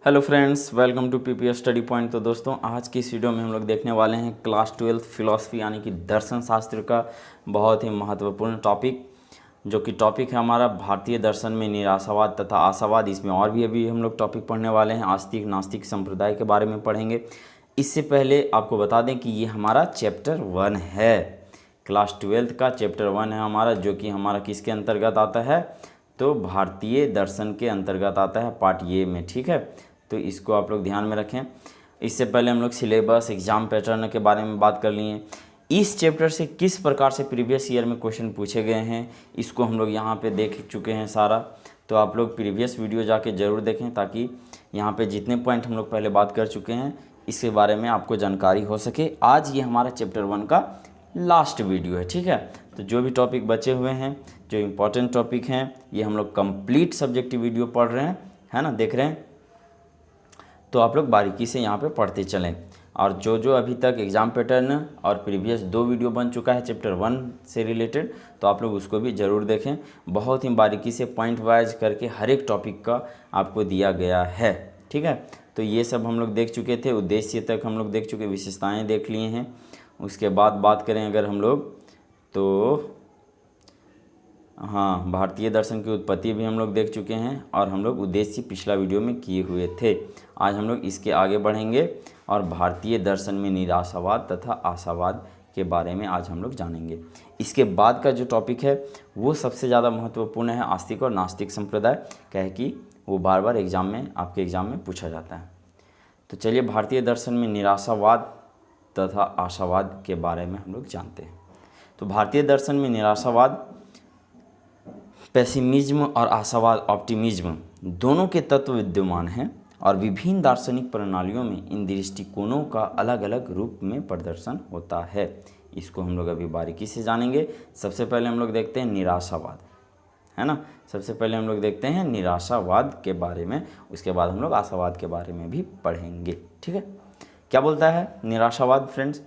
Hello friends, welcome to PPS study point. तो दोस्तों, आज की इस वीडियो में हम लोग देखने वाले हैं क्लास 12 फिलॉसफी यानी कि दर्शन शास्त्र का बहुत ही महत्वपूर्ण टॉपिक, जो कि टॉपिक है हमारा भारतीय दर्शन में निराशावाद तथा आशावाद। इसमें और भी अभी हम लोग टॉपिक पढ़ने वाले हैं, आस्तिक नास्तिक संप्रदाय के बारे में पढ़ेंगे। इससे पहले आपको बता दें कि ये हमारा चैप्टर 1 है, क्लास 12 का चैप्टर 1 है हमारा, जो कि हमारा किसके अंतर्गत आता है, तो भारतीय दर्शन के अंतर्गत आता है, पार्ट ये में। ठीक है, तो इसको आप लोग ध्यान में रखें। इससे पहले हम लोग सिलेबस, एग्जाम पैटर्न के बारे में बात कर लिए। इस चैप्टर से किस प्रकार से प्रीवियस ईयर में क्वेश्चन पूछे गए हैं, इसको हम लोग यहाँ पे देख चुके हैं सारा। तो आप लोग प्रीवियस वीडियो जाके ज़रूर देखें, ताकि यहाँ पे जितने पॉइंट हम लोग पहले बात कर चुके हैं इसके बारे में आपको जानकारी हो सके। आज ये हमारा चैप्टर 1 का लास्ट वीडियो है। ठीक है, तो जो भी टॉपिक बचे हुए हैं, जो इम्पोर्टेंट टॉपिक हैं, ये हम लोग कंप्लीट सब्जेक्टिव वीडियो पढ़ रहे हैं, है ना, देख रहे हैं। तो आप लोग बारीकी से यहाँ पे पढ़ते चलें। और जो जो अभी तक एग्ज़ाम पैटर्न और प्रीवियस 2 वीडियो बन चुका है चैप्टर 1 से रिलेटेड, तो आप लोग उसको भी ज़रूर देखें। बहुत ही बारीकी से पॉइंट वाइज करके हर एक टॉपिक का आपको दिया गया है। ठीक है, तो ये सब हम लोग देख चुके थे, उद्देश्य तक हम लोग देख चुके, विशेषताएँ देख लिए हैं। उसके बाद बात करें अगर हम लोग, तो हाँ, भारतीय दर्शन की उत्पत्ति भी हम लोग देख चुके हैं, और हम लोग उद्देश्य पिछला वीडियो में किए हुए थे। आज हम लोग इसके आगे बढ़ेंगे और भारतीय दर्शन में निराशावाद तथा आशावाद के बारे में आज हम लोग जानेंगे। इसके बाद का जो टॉपिक है वो सबसे ज़्यादा महत्वपूर्ण है, आस्तिक और नास्तिक संप्रदाय, कहे कि वो बार बार एग्ज़ाम में, आपके एग्ज़ाम में पूछा जाता है। तो चलिए, भारतीय दर्शन में निराशावाद तथा आशावाद के बारे में हम लोग जानते हैं। तो भारतीय दर्शन में निराशावाद, पेसिमिज्म और आशावाद, ऑप्टिमिज्म, दोनों के तत्व विद्यमान हैं, और विभिन्न दार्शनिक प्रणालियों में इन दृष्टिकोणों का अलग अलग रूप में प्रदर्शन होता है। इसको हम लोग अभी बारीकी से जानेंगे। सबसे पहले हम लोग देखते हैं निराशावाद, है ना। सबसे पहले हम लोग देखते हैं निराशावाद के बारे में, उसके बाद हम लोग आशावाद के बारे में भी पढ़ेंगे। ठीक है, क्या बोलता है निराशावाद फ्रेंड्स,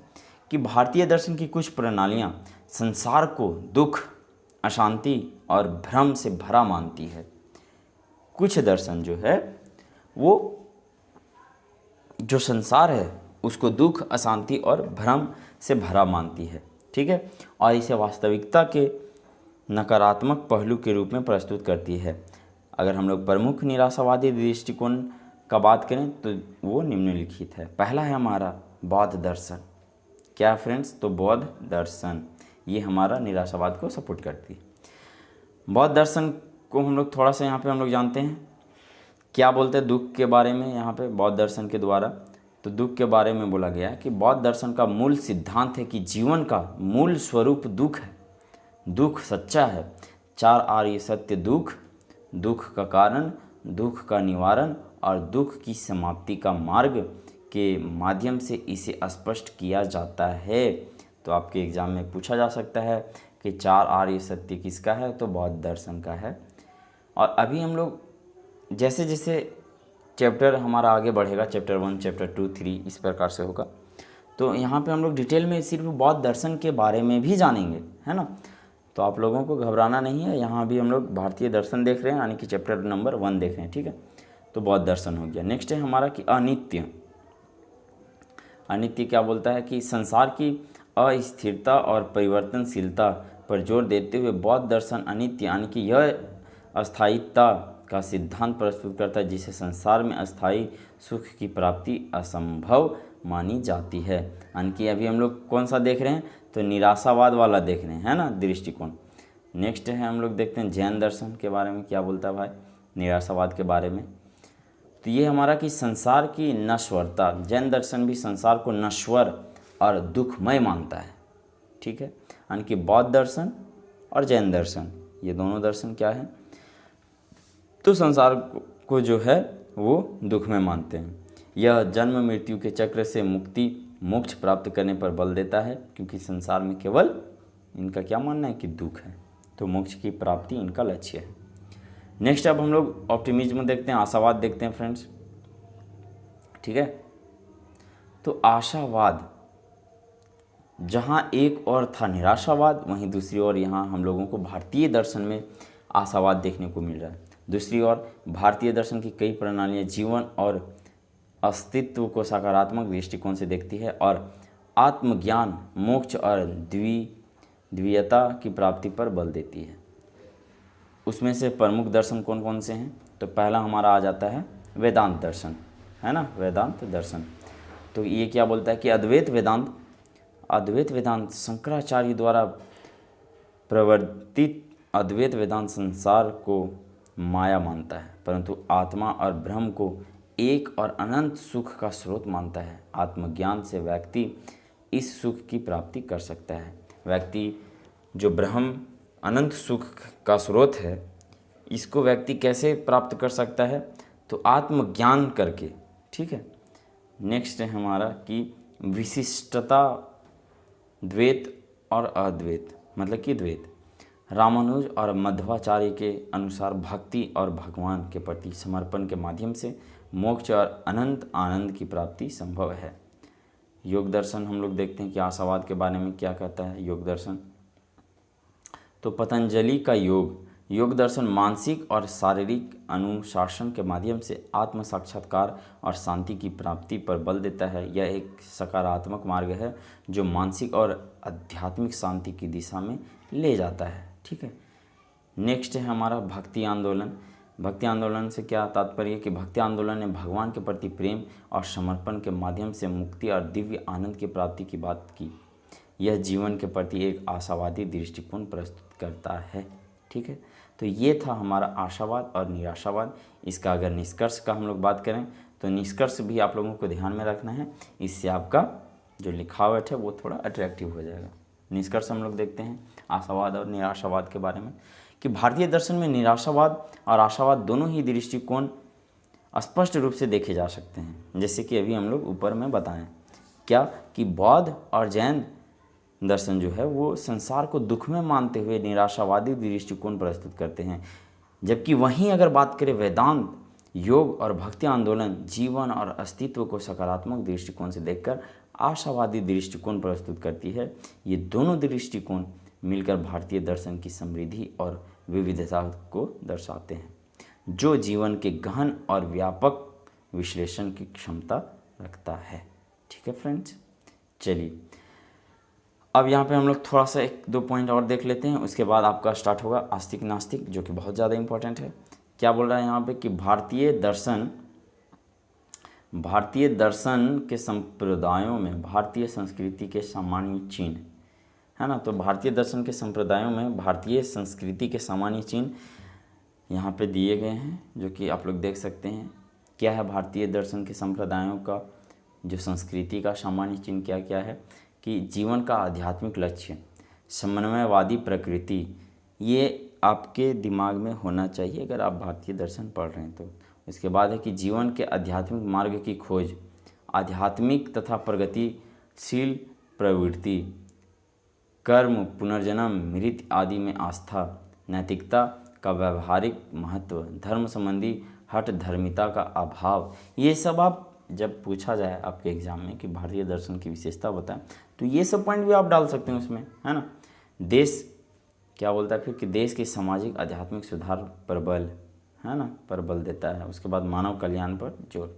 कि भारतीय दर्शन की कुछ प्रणालियाँ संसार को दुख, अशांति और भ्रम से भरा मानती है। कुछ दर्शन जो है वो जो संसार है उसको दुख, अशांति और भ्रम से भरा मानती है। ठीक है, और इसे वास्तविकता के नकारात्मक पहलू के रूप में प्रस्तुत करती है। अगर हम लोग प्रमुख निराशावादी दृष्टिकोण का बात करें तो वो निम्नलिखित है। पहला है हमारा बौद्ध दर्शन। क्या फ्रेंड्स, तो बौद्ध दर्शन ये हमारा निराशावाद को सपोर्ट करती है। बौद्ध दर्शन को हम लोग थोड़ा सा यहाँ पे हम लोग जानते हैं क्या बोलते हैं दुख के बारे में। यहाँ पे बौद्ध दर्शन के द्वारा तो दुख के बारे में बोला गया है कि बौद्ध दर्शन का मूल सिद्धांत है कि जीवन का मूल स्वरूप दुख है, दुख सच्चा है। 4 आर्य सत्य दुख, दुख का कारण, दुख का निवारण और दुख की समाप्ति का मार्ग के माध्यम से इसे स्पष्ट किया जाता है। तो आपके एग्ज़ाम में पूछा जा सकता है कि 4 आर्य सत्य किसका है, तो बौद्ध दर्शन का है। और अभी हम लोग जैसे जैसे चैप्टर हमारा आगे बढ़ेगा, चैप्टर 1, चैप्टर 2, 3 इस प्रकार से होगा, तो यहाँ पे हम लोग डिटेल में सिर्फ बौद्ध दर्शन के बारे में भी जानेंगे, है ना। तो आप लोगों को घबराना नहीं है, यहाँ भी हम लोग भारतीय दर्शन देख रहे हैं, यानी कि चैप्टर नंबर 1 देख रहे हैं। ठीक है, तो बौद्ध दर्शन हो गया। नेक्स्ट है हमारा कि अनित्य। अनित्य क्या बोलता है कि संसार की अस्थिरता और परिवर्तनशीलता पर जोर देते हुए बौद्ध दर्शन अनित्य यानी कि यह अस्थायीता का सिद्धांत प्रस्तुत करता है, जिसे संसार में अस्थायी सुख की प्राप्ति असंभव मानी जाती है। यानी कि अभी हम लोग कौन सा देख रहे हैं, तो निराशावाद वाला देख रहे हैं, है ना, दृष्टिकोण। नेक्स्ट है हम लोग देखते हैं जैन दर्शन के बारे में क्या बोलता है भाई निराशावाद के बारे में। तो ये हमारा कि संसार की नश्वरता, जैन दर्शन भी संसार को नश्वर और दुखमय मानता है। ठीक है, यानी कि बौद्ध दर्शन और जैन दर्शन ये दोनों दर्शन क्या है, तो संसार को जो है वो दुखमय मानते हैं। यह जन्म मृत्यु के चक्र से मुक्ति, मोक्ष प्राप्त करने पर बल देता है, क्योंकि संसार में केवल इनका क्या मानना है कि दुख है, तो मोक्ष की प्राप्ति इनका लक्ष्य है। नेक्स्ट अब हम लोग ऑप्टिमिज्म देखते हैं, आशावाद देखते हैं फ्रेंड्स। ठीक है, तो आशावाद, जहाँ एक और था निराशावाद, वहीं दूसरी ओर यहाँ हम लोगों को भारतीय दर्शन में आशावाद देखने को मिल रहा है। दूसरी ओर भारतीय दर्शन की कई प्रणालियाँ जीवन और अस्तित्व को सकारात्मक दृष्टिकोण से देखती है और आत्मज्ञान, मोक्ष और द्वितीयता की प्राप्ति पर बल देती है। उसमें से प्रमुख दर्शन कौन कौन से हैं? तो पहला हमारा आ जाता है वेदांत दर्शन, है ना, वेदांत दर्शन। तो ये क्या बोलता है कि अद्वैत वेदांत शंकराचार्य द्वारा प्रवर्तित अद्वैत वेदांत संसार को माया मानता है, परंतु आत्मा और ब्रह्म को एक और अनंत सुख का स्रोत मानता है। आत्मज्ञान से व्यक्ति इस सुख की प्राप्ति कर सकता है। व्यक्ति जो ब्रह्म अनंत सुख का स्रोत है, इसको व्यक्ति कैसे प्राप्त कर सकता है? तो आत्मज्ञान करके, ठीक है। नेक्स्ट है हमारा कि विशिष्टता द्वैत और अद्वैत, मतलब कि द्वैत। रामानुज और मध्वाचार्य के अनुसार भक्ति और भगवान के प्रति समर्पण के माध्यम से मोक्ष और अनंत आनंद की प्राप्ति संभव है। योग दर्शन हम लोग देखते हैं कि आशावाद के बारे में क्या कहता है योग दर्शन। तो पतंजलि का योग दर्शन मानसिक और शारीरिक अनुशासन के माध्यम से आत्म साक्षात्कार और शांति की प्राप्ति पर बल देता है। यह एक सकारात्मक मार्ग है जो मानसिक और आध्यात्मिक शांति की दिशा में ले जाता है, ठीक है। नेक्स्ट है हमारा भक्ति आंदोलन। भक्ति आंदोलन से क्या तात्पर्य है कि भक्ति आंदोलन ने भगवान के प्रति प्रेम और समर्पण के माध्यम से मुक्ति और दिव्य आनंद की प्राप्ति की बात की। यह जीवन के प्रति एक आशावादी दृष्टिकोण प्रस्तुत करता है, ठीक है। तो ये था हमारा आशावाद और निराशावाद। इसका अगर निष्कर्ष का हम लोग बात करें तो निष्कर्ष भी आप लोगों को ध्यान में रखना है, इससे आपका जो लिखावट है वो थोड़ा अट्रैक्टिव हो जाएगा। निष्कर्ष हम लोग देखते हैं आशावाद और निराशावाद के बारे में कि भारतीय दर्शन में निराशावाद और आशावाद दोनों ही दृष्टिकोण स्पष्ट रूप से देखे जा सकते हैं, जैसे कि अभी हम लोग ऊपर में बताएं क्या कि बौद्ध और जैन दर्शन जो है वो संसार को दुख में मानते हुए निराशावादी दृष्टिकोण प्रस्तुत करते हैं, जबकि वहीं अगर बात करें वेदांत, योग और भक्ति आंदोलन जीवन और अस्तित्व को सकारात्मक दृष्टिकोण से देखकर आशावादी दृष्टिकोण प्रस्तुत करती है। ये दोनों दृष्टिकोण मिलकर भारतीय दर्शन की समृद्धि और विविधता को दर्शाते हैं, जो जीवन के गहन और व्यापक विश्लेषण की क्षमता रखता है, ठीक है फ्रेंड्स। चलिए अब यहाँ पे हम लोग थोड़ा सा 1-2 पॉइंट और देख लेते हैं, उसके बाद आपका स्टार्ट होगा आस्तिक नास्तिक, जो कि बहुत ज़्यादा इंपॉर्टेंट है। क्या बोल रहा है यहाँ पे कि भारतीय दर्शन के संप्रदायों में भारतीय संस्कृति के सामान्य चिन्ह, है ना। तो भारतीय दर्शन के संप्रदायों में भारतीय संस्कृति के सामान्य चिन्ह यहाँ पे दिए गए हैं, जो कि आप लोग देख सकते हैं। क्या है भारतीय दर्शन के संप्रदायों का जो संस्कृति का सामान्य चिन्ह क्या क्या है कि जीवन का आध्यात्मिक लक्ष्य, समन्वयवादी प्रकृति, ये आपके दिमाग में होना चाहिए अगर आप भारतीय दर्शन पढ़ रहे हैं तो। इसके बाद है कि जीवन के आध्यात्मिक मार्ग की खोज, आध्यात्मिक तथा प्रगतिशील प्रवृत्ति, कर्म, पुनर्जन्म, मृत्यु आदि में आस्था, नैतिकता का व्यवहारिक महत्व, धर्म संबंधी हठ धर्मिता का अभाव। ये सब आप जब पूछा जाए आपके एग्जाम में कि भारतीय दर्शन की विशेषता बताएं तो ये सब पॉइंट भी आप डाल सकते हैं उसमें, है ना। देश क्या बोलता है फिर कि देश के सामाजिक आध्यात्मिक सुधार पर बल, है ना, पर बल देता है। उसके बाद मानव कल्याण पर जोर।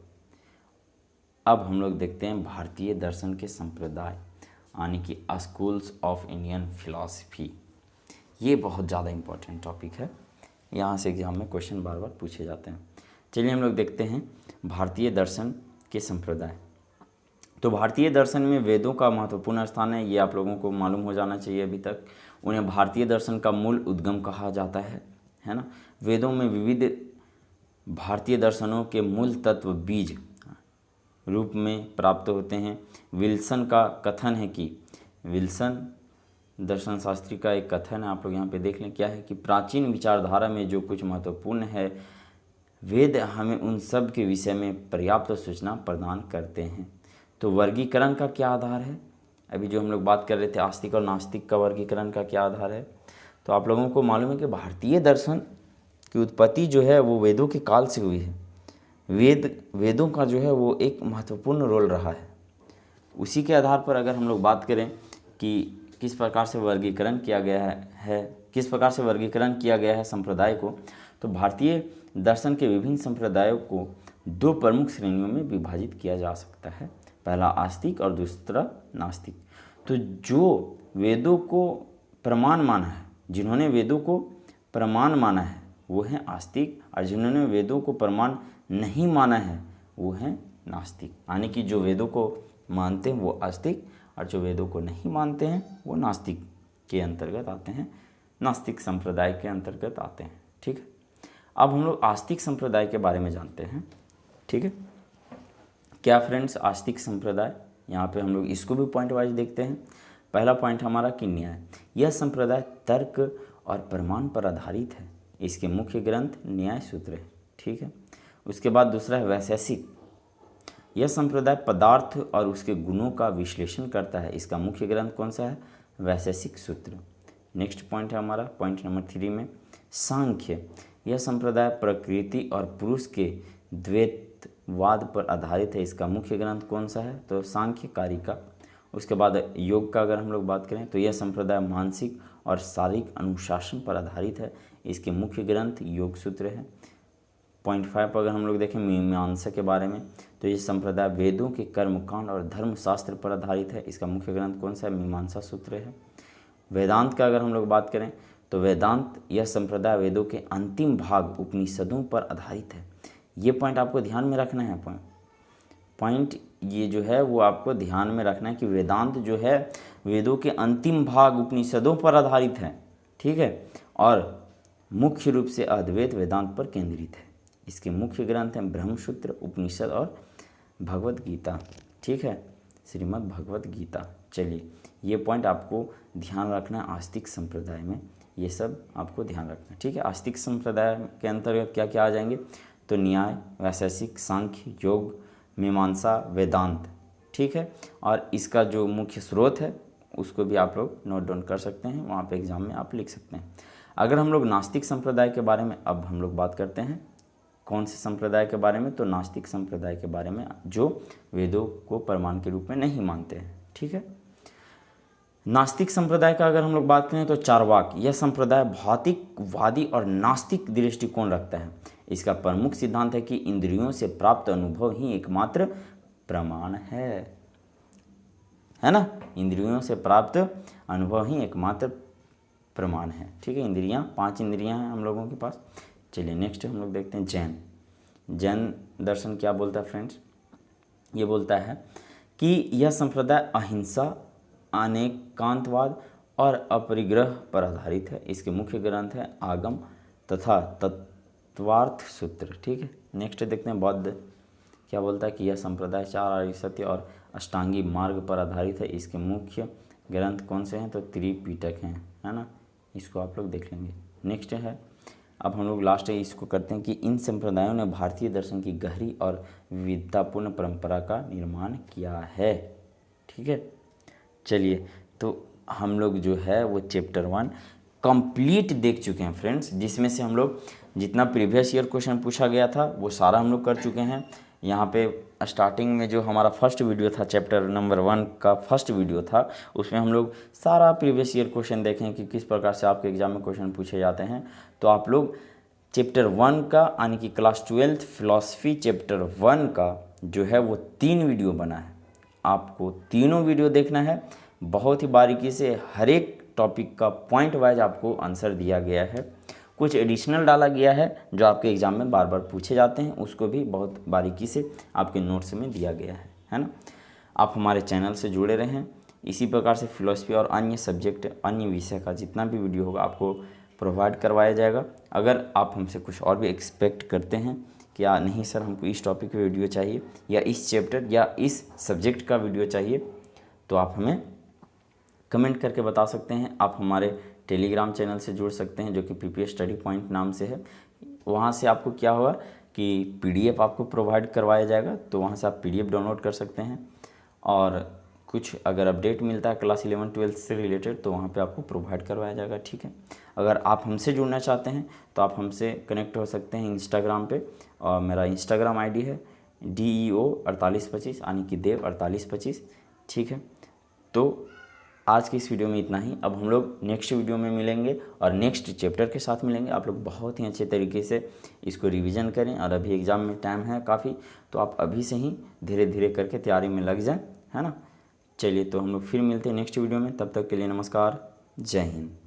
अब हम लोग देखते हैं भारतीय दर्शन के संप्रदाय यानी कि स्कूल्स ऑफ इंडियन फिलॉसफी। ये बहुत ज़्यादा इम्पोर्टेंट टॉपिक है, यहाँ से एग्जाम में क्वेश्चन बार बार पूछे जाते हैं। चलिए हम लोग देखते हैं भारतीय दर्शन के संप्रदाय। तो भारतीय दर्शन में वेदों का महत्वपूर्ण स्थान है, ये आप लोगों को मालूम हो जाना चाहिए अभी तक। उन्हें भारतीय दर्शन का मूल उद्गम कहा जाता है ना। वेदों में विविध भारतीय दर्शनों के मूल तत्व बीज रूप में प्राप्त होते हैं। विल्सन का कथन है कि विल्सन दर्शन शास्त्री का एक कथन है, आप लोग यहाँ पे देख लें क्या है कि प्राचीन विचारधारा में जो कुछ महत्वपूर्ण है वेद हमें उन सब के विषय में पर्याप्त सूचना प्रदान करते हैं। तो वर्गीकरण का क्या आधार है, अभी जो हम लोग बात कर रहे थे आस्तिक और नास्तिक का वर्गीकरण का क्या आधार है, तो आप लोगों को मालूम है कि भारतीय दर्शन की उत्पत्ति जो है वो वेदों के काल से हुई है। वेदों का जो है वो एक महत्वपूर्ण रोल रहा है। उसी के आधार पर अगर हम लोग बात करें कि किस प्रकार से वर्गीकरण किया गया है संप्रदाय को, तो भारतीय दर्शन के विभिन्न संप्रदायों को दो प्रमुख श्रेणियों में विभाजित किया जा सकता है, पहला आस्तिक और दूसरा नास्तिक। तो जो वेदों को प्रमाण माना है, जिन्होंने वेदों को प्रमाण माना है वो हैं आस्तिक, और जिन्होंने वेदों को प्रमाण नहीं माना है वो हैं नास्तिक। यानी कि जो वेदों को मानते हैं वो आस्तिक, और जो वेदों को नहीं मानते हैं वो नास्तिक के अंतर्गत आते हैं, नास्तिक संप्रदाय के अंतर्गत आते हैं। ठीक है, अब हम लोग आस्तिक संप्रदाय के बारे में जानते हैं। ठीक है, क्या फ्रेंड्स आस्तिक संप्रदाय, यहाँ पे हम लोग इसको भी पॉइंट वाइज देखते हैं। पहला पॉइंट हमारा कि न्याय, यह संप्रदाय तर्क और प्रमाण पर आधारित है। इसके मुख्य ग्रंथ न्याय सूत्र है। ठीक है, उसके बाद दूसरा है वैशेषिक, यह संप्रदाय पदार्थ और उसके गुणों का विश्लेषण करता है। इसका मुख्य ग्रंथ कौन सा है? वैशेषिक सूत्र। नेक्स्ट पॉइंट है हमारा पॉइंट नंबर 3 में सांख्य, यह संप्रदाय प्रकृति और पुरुष के द्वैतवाद पर आधारित है। इसका मुख्य ग्रंथ कौन सा है? तो सांख्य कारिका। उसके बाद योग का अगर हम लोग बात करें तो यह संप्रदाय मानसिक और शारीरिक अनुशासन पर आधारित है। इसके मुख्य ग्रंथ योग सूत्र है। पॉइंट 5 पर अगर हम लोग देखें मीमांसा के बारे में तो ये संप्रदाय वेदों के कर्मकांड और धर्मशास्त्र पर आधारित है। इसका मुख्य ग्रंथ कौन सा है? मीमांसा सूत्र है। वेदांत का अगर हम लोग बात करें तो वेदांत यह संप्रदाय वेदों के अंतिम भाग उपनिषदों पर आधारित है। ये पॉइंट आपको ध्यान में रखना है। पॉइंट ये जो है वो आपको ध्यान में रखना है कि वेदांत जो है वेदों के अंतिम भाग उपनिषदों पर आधारित है। ठीक है, और मुख्य रूप से अद्वैत वेदांत पर केंद्रित है। इसके मुख्य ग्रंथ हैं ब्रह्मसूत्र, उपनिषद और भगवत गीता। ठीक है, श्रीमद् भगवत गीता। चलिए, ये पॉइंट आपको ध्यान रखना है आस्तिक संप्रदाय में, ये सब आपको ध्यान रखना है। ठीक है, आस्तिक संप्रदाय के अंतर्गत क्या क्या आ जाएंगे? तो न्याय, वैशेषिक, सांख्य, योग, मीमांसा, वेदांत। ठीक है, और इसका जो मुख्य स्रोत है उसको भी आप लोग नोट डाउन कर सकते हैं, वहाँ पे एग्जाम में आप लिख सकते हैं। अगर हम लोग नास्तिक संप्रदाय के बारे में अब हम लोग बात करते हैं, कौन से संप्रदाय के बारे में? तो नास्तिक संप्रदाय के बारे में, जो वेदों को प्रमाण के रूप में नहीं मानते हैं। ठीक है, नास्तिक संप्रदाय का अगर हम लोग बात करें तो चार्वाक, यह संप्रदाय भौतिकवादी और नास्तिक दृष्टिकोण रखता है। इसका प्रमुख सिद्धांत है कि इंद्रियों से प्राप्त अनुभव ही एकमात्र प्रमाण है ना? इंद्रियों से प्राप्त अनुभव ही एकमात्र प्रमाण है। ठीक है, इंद्रियां 5 इंद्रियां हैं हम लोगों के पास। चलिए नेक्स्ट हम लोग देखते हैं जैन दर्शन क्या बोलता है फ्रेंड्स? ये बोलता है कि यह संप्रदाय अहिंसा, अनेकांतवाद और अपरिग्रह पर आधारित है। इसके मुख्य ग्रंथ है आगम तथा तत्वार्थ सूत्र। ठीक है, नेक्स्ट देखते हैं बौद्ध क्या बोलता है कि यह संप्रदाय 4 आर्य सत्य और अष्टांगी मार्ग पर आधारित है। इसके मुख्य ग्रंथ कौन से हैं? तो त्रिपिटक हैं, है ना? इसको आप लोग देख लेंगे। नेक्स्ट है, अब हम लोग लास्ट इसको करते हैं कि इन संप्रदायों ने भारतीय दर्शन की गहरी और विविधतापूर्ण परंपरा का निर्माण किया है। ठीक है, चलिए, तो हम लोग जो है वो चैप्टर 1 कंप्लीट देख चुके हैं फ्रेंड्स, जिसमें से हम लोग जितना प्रीवियस ईयर क्वेश्चन पूछा गया था वो सारा हम लोग कर चुके हैं। यहाँ पे स्टार्टिंग में जो हमारा फर्स्ट वीडियो था, चैप्टर नंबर 1 का फर्स्ट वीडियो था, उसमें हम लोग सारा प्रीवियस ईयर क्वेश्चन देखें कि किस प्रकार से आपके एग्जाम में क्वेश्चन पूछे जाते हैं। तो आप लोग चैप्टर 1 का यानी कि क्लास 12th फिलॉसफी चैप्टर 1 का जो है वो 3 वीडियो बना है। आपको तीनों वीडियो देखना है, बहुत ही बारीकी से हर एक टॉपिक का पॉइंट वाइज आपको आंसर दिया गया है। कुछ एडिशनल डाला गया है जो आपके एग्ज़ाम में बार बार पूछे जाते हैं, उसको भी बहुत बारीकी से आपके नोट्स में दिया गया है ना? आप हमारे चैनल से जुड़े रहें। इसी प्रकार से फिलॉसफी और अन्य सब्जेक्ट, अन्य विषय का जितना भी वीडियो होगा आपको प्रोवाइड करवाया जाएगा। अगर आप हमसे कुछ और भी एक्सपेक्ट करते हैं कि नहीं सर हमको इस टॉपिक पे वीडियो चाहिए या इस चैप्टर या इस सब्जेक्ट का वीडियो चाहिए, तो आप हमें कमेंट करके बता सकते हैं। आप हमारे टेलीग्राम चैनल से जुड़ सकते हैं जो कि पीपीएस स्टडी पॉइंट नाम से है। वहाँ से आपको क्या होगा कि पीडीएफ आपको प्रोवाइड करवाया जाएगा, तो वहाँ से आप पीडीएफ डाउनलोड कर सकते हैं। और कुछ अगर अपडेट मिलता है क्लास 11-12 से रिलेटेड तो वहाँ पे आपको प्रोवाइड करवाया जाएगा। ठीक है, अगर आप हमसे जुड़ना चाहते हैं तो आप हमसे कनेक्ट हो सकते हैं इंस्टाग्राम पे, और मेरा इंस्टाग्राम आईडी है DEO 4825 यानी कि देव 4825। ठीक है, तो आज की इस वीडियो में इतना ही। अब हम लोग नेक्स्ट वीडियो में मिलेंगे और नेक्स्ट चैप्टर के साथ मिलेंगे। आप लोग बहुत ही अच्छे तरीके से इसको रिवीजन करें, और अभी एग्ज़ाम में टाइम है काफ़ी, तो आप अभी से ही धीरे धीरे करके तैयारी में लग जाएं, है ना। चलिए, तो हम लोग फिर मिलते हैं नेक्स्ट वीडियो में। तब तक के लिए नमस्कार, जय हिंद।